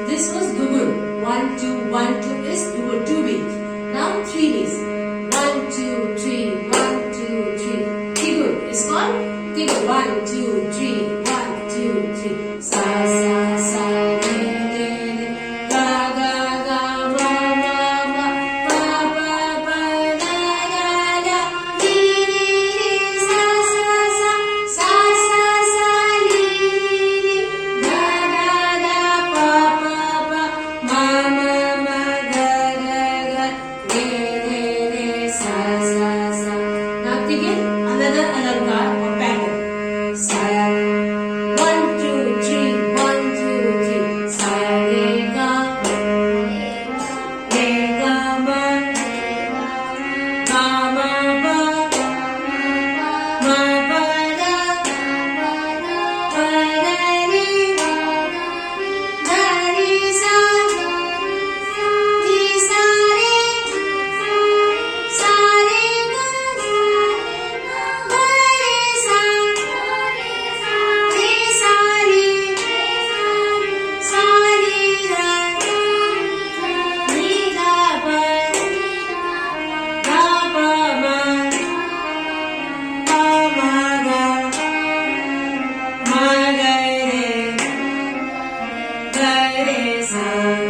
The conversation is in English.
This was Google. 1, 2, 1, 2 is Google 2 beat. Now 3 is 1, 2, 3, 1, 2, 3. Tigul is called Tigul. 1, 2, 3, 1, 2, 3. Sa, sa, sa, re, re, re. Ga, ga, ga, ma, ma, ma. Pa, pa, pa, la, la, la. Re, re, re. Sa, sa, sa. Sa, sa, sa, re, re, re. Ga, ga, ga, pa, pa, pa. Ma, ma, ma. Ga, ga, ga. Re, re, re. Sa, sa, sa. Now begin another alarkar or pattern. Sa, 1, 2, 3, 1, 2, 3. Sa, re, ga. Re, ga, ma. Ma, ma, pa. Ma, pa, da. Pa, da, re. Da, re, sa. Re, sa, re. Sa, re, ga. Ma, re, sa. Re, sa, re. Sa, re, ga. Re, ga, pa. Ga, pa, ma. Pa, ma, ga. Ma, ga, re. Ga, re, sa.